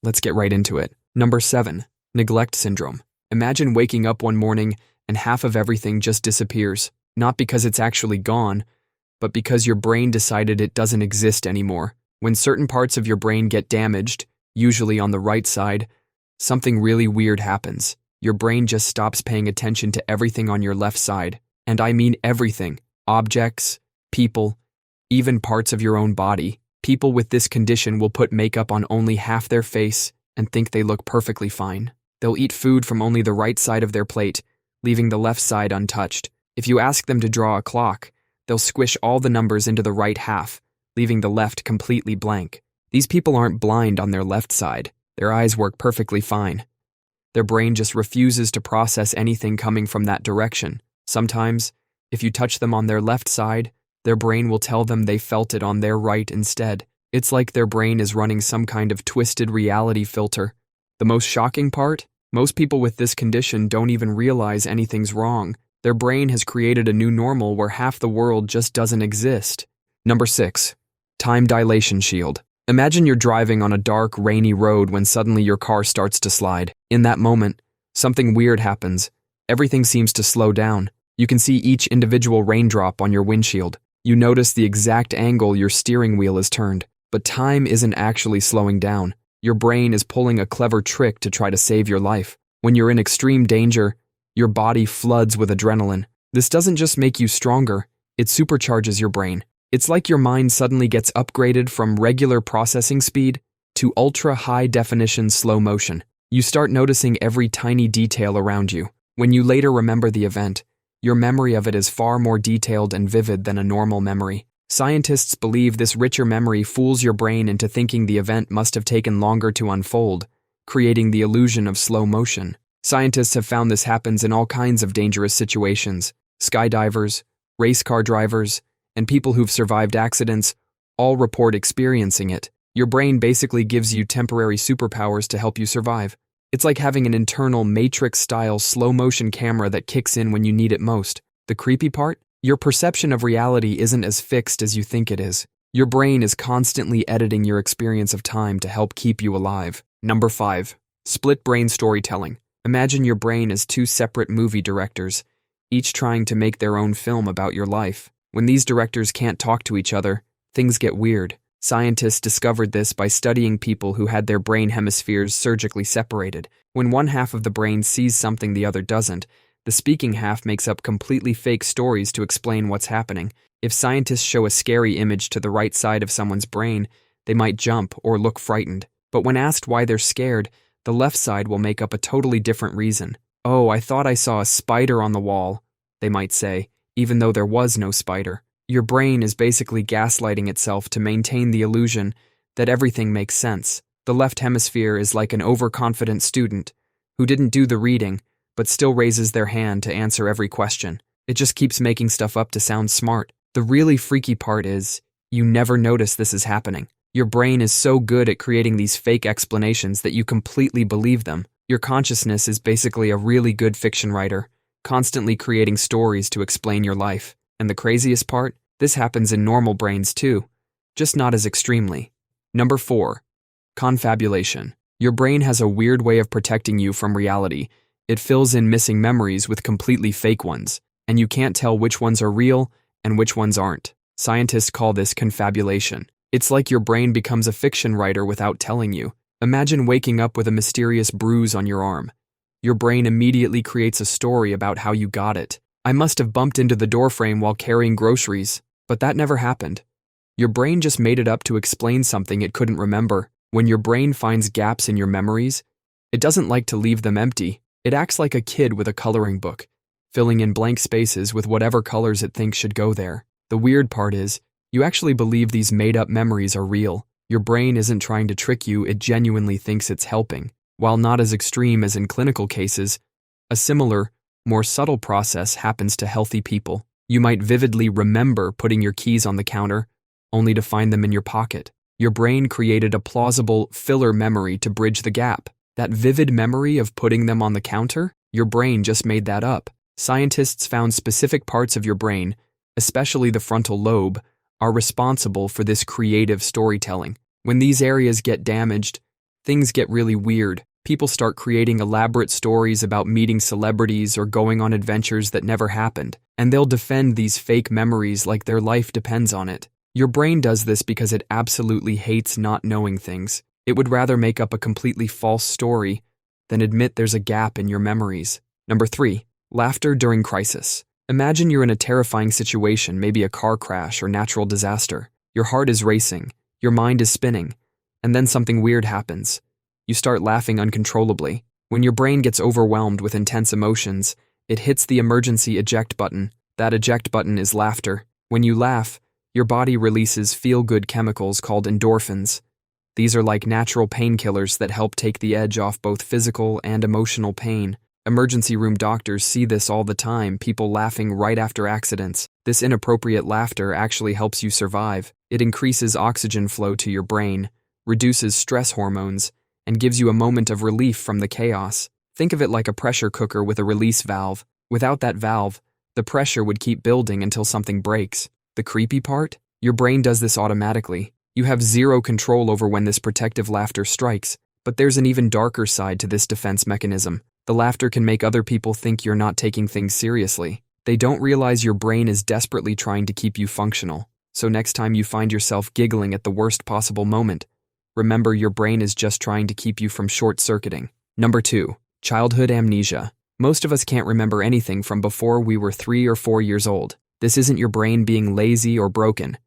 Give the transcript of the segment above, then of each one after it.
Let's get right into it. Number 7. Neglect syndrome. Imagine waking up one morning and half of everything just disappears, not because it's actually gone, but because your brain decided it doesn't exist anymore. When certain parts of your brain get damaged, usually on the right side, something really weird happens. Your brain just stops paying attention to everything on your left side. And I mean everything. Objects, people, even parts of your own body. People with this condition will put makeup on only half their face and think they look perfectly fine. They'll eat food from only the right side of their plate, leaving the left side untouched. If you ask them to draw a clock, they'll squish all the numbers into the right half, leaving the left completely blank. These people aren't blind on their left side. Their eyes work perfectly fine. Their brain just refuses to process anything coming from that direction. Sometimes, if you touch them on their left side, their brain will tell them they felt it on their right instead. It's like their brain is running some kind of twisted reality filter. The most shocking part? Most people with this condition don't even realize anything's wrong. Their brain has created a new normal where half the world just doesn't exist. Number 6. Time dilation shield. Imagine you're driving on a dark, rainy road when suddenly your car starts to slide. In that moment, something weird happens. Everything seems to slow down. You can see each individual raindrop on your windshield. You notice the exact angle your steering wheel is turned. But time isn't actually slowing down. Your brain is pulling a clever trick to try to save your life. When you're in extreme danger, your body floods with adrenaline. This doesn't just make you stronger, it supercharges your brain. It's like your mind suddenly gets upgraded from regular processing speed to ultra-high-definition slow motion. You start noticing every tiny detail around you. When you later remember the event, your memory of it is far more detailed and vivid than a normal memory. Scientists believe this richer memory fools your brain into thinking the event must have taken longer to unfold, creating the illusion of slow motion. Scientists have found this happens in all kinds of dangerous situations. Skydivers, race car drivers, and people who've survived accidents all report experiencing it. Your brain basically gives you temporary superpowers to help you survive. It's like having an internal Matrix-style slow-motion camera that kicks in when you need it most. The creepy part? Your perception of reality isn't as fixed as you think it is. Your brain is constantly editing your experience of time to help keep you alive. Number 5. Split brain storytelling. Imagine your brain as two separate movie directors, each trying to make their own film about your life. When these directors can't talk to each other, things get weird. Scientists discovered this by studying people who had their brain hemispheres surgically separated. When one half of the brain sees something the other doesn't, the speaking half makes up completely fake stories to explain what's happening. If scientists show a scary image to the right side of someone's brain, they might jump or look frightened. But when asked why they're scared, the left side will make up a totally different reason. "Oh, I thought I saw a spider on the wall," they might say, even though there was no spider. Your brain is basically gaslighting itself to maintain the illusion that everything makes sense. The left hemisphere is like an overconfident student who didn't do the reading, but still raises their hand to answer every question. It just keeps making stuff up to sound smart. The really freaky part is, you never notice this is happening. Your brain is so good at creating these fake explanations that you completely believe them. Your consciousness is basically a really good fiction writer, constantly creating stories to explain your life. And the craziest part? This happens in normal brains too, just not as extremely. Number 4. Confabulation. Your brain has a weird way of protecting you from reality. It fills in missing memories with completely fake ones, and you can't tell which ones are real and which ones aren't. Scientists call this confabulation. It's like your brain becomes a fiction writer without telling you. Imagine waking up with a mysterious bruise on your arm. Your brain immediately creates a story about how you got it. "I must have bumped into the doorframe while carrying groceries, but that never happened." Your brain just made it up to explain something it couldn't remember. When your brain finds gaps in your memories, it doesn't like to leave them empty. It acts like a kid with a coloring book, filling in blank spaces with whatever colors it thinks should go there. The weird part is, you actually believe these made-up memories are real. Your brain isn't trying to trick you, it genuinely thinks it's helping. While not as extreme as in clinical cases, a similar, more subtle process happens to healthy people. You might vividly remember putting your keys on the counter, only to find them in your pocket. Your brain created a plausible filler memory to bridge the gap. That vivid memory of putting them on the counter? Your brain just made that up. Scientists found specific parts of your brain, especially the frontal lobe, are responsible for this creative storytelling. When these areas get damaged, things get really weird. People start creating elaborate stories about meeting celebrities or going on adventures that never happened, and they'll defend these fake memories like their life depends on it. Your brain does this because it absolutely hates not knowing things. It would rather make up a completely false story than admit there's a gap in your memories. Number 3. Laughter during crisis. Imagine you're in a terrifying situation, maybe a car crash or natural disaster. Your heart is racing, your mind is spinning, and then something weird happens. You start laughing uncontrollably. When your brain gets overwhelmed with intense emotions, it hits the emergency eject button. That eject button is laughter. When you laugh, your body releases feel-good chemicals called endorphins. These are like natural painkillers that help take the edge off both physical and emotional pain. Emergency room doctors see this all the time, people laughing right after accidents. This inappropriate laughter actually helps you survive. It increases oxygen flow to your brain, reduces stress hormones, and gives you a moment of relief from the chaos. Think of it like a pressure cooker with a release valve. Without that valve, the pressure would keep building until something breaks. The creepy part? Your brain does this automatically. You have zero control over when this protective laughter strikes. But there's an even darker side to this defense mechanism. The laughter can make other people think you're not taking things seriously. They don't realize your brain is desperately trying to keep you functional. So next time you find yourself giggling at the worst possible moment, remember your brain is just trying to keep you from short-circuiting. Number 2. Childhood amnesia. Most of us can't remember anything from before we were 3 or 4 years old. This isn't your brain being lazy or broken.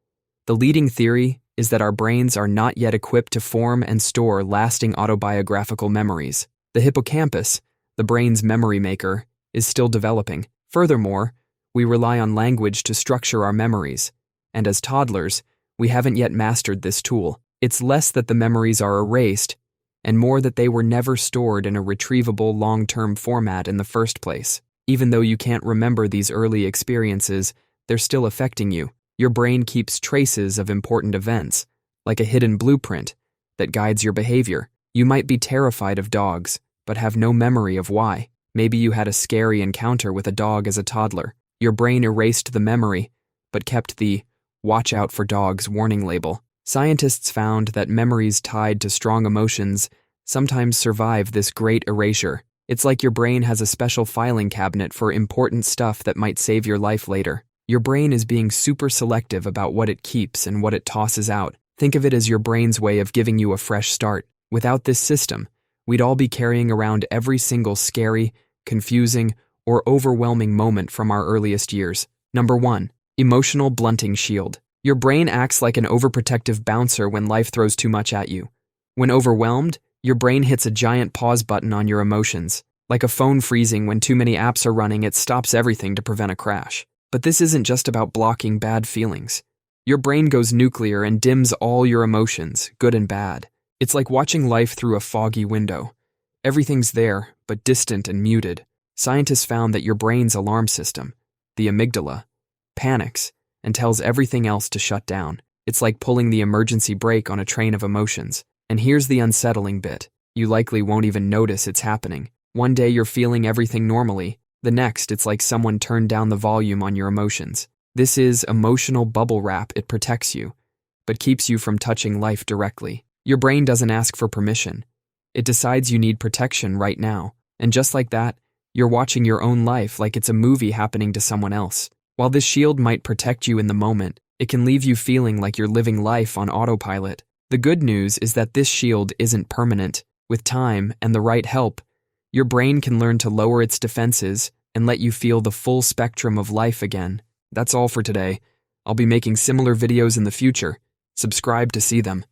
The leading theory is that our brains are not yet equipped to form and store lasting autobiographical memories. The hippocampus, the brain's memory maker, is still developing. Furthermore, we rely on language to structure our memories, and as toddlers, we haven't yet mastered this tool. It's less that the memories are erased, and more that they were never stored in a retrievable long-term format in the first place. Even though you can't remember these early experiences, they're still affecting you. Your brain keeps traces of important events, like a hidden blueprint, that guides your behavior. You might be terrified of dogs, but have no memory of why. Maybe you had a scary encounter with a dog as a toddler. Your brain erased the memory, but kept the "watch out for dogs" warning label. Scientists found that memories tied to strong emotions sometimes survive this great erasure. It's like your brain has a special filing cabinet for important stuff that might save your life later. Your brain is being super selective about what it keeps and what it tosses out. Think of it as your brain's way of giving you a fresh start. Without this system, we'd all be carrying around every single scary, confusing, or overwhelming moment from our earliest years. Number 1. Emotional blunting shield. Your brain acts like an overprotective bouncer when life throws too much at you. When overwhelmed, your brain hits a giant pause button on your emotions. Like a phone freezing when too many apps are running, it stops everything to prevent a crash. But this isn't just about blocking bad feelings. Your brain goes nuclear and dims all your emotions, good and bad. It's like watching life through a foggy window. Everything's there, but distant and muted. Scientists found that your brain's alarm system, the amygdala, panics and tells everything else to shut down. It's like pulling the emergency brake on a train of emotions. And here's the unsettling bit. You likely won't even notice it's happening. One day you're feeling everything normally. The next, it's like someone turned down the volume on your emotions. This is emotional bubble wrap. It protects you, but keeps you from touching life directly. Your brain doesn't ask for permission. It decides you need protection right now. And just like that, you're watching your own life like it's a movie happening to someone else. While this shield might protect you in the moment, it can leave you feeling like you're living life on autopilot. The good news is that this shield isn't permanent. With time and the right help, your brain can learn to lower its defenses and let you feel the full spectrum of life again. That's all for today. I'll be making similar videos in the future. Subscribe to see them.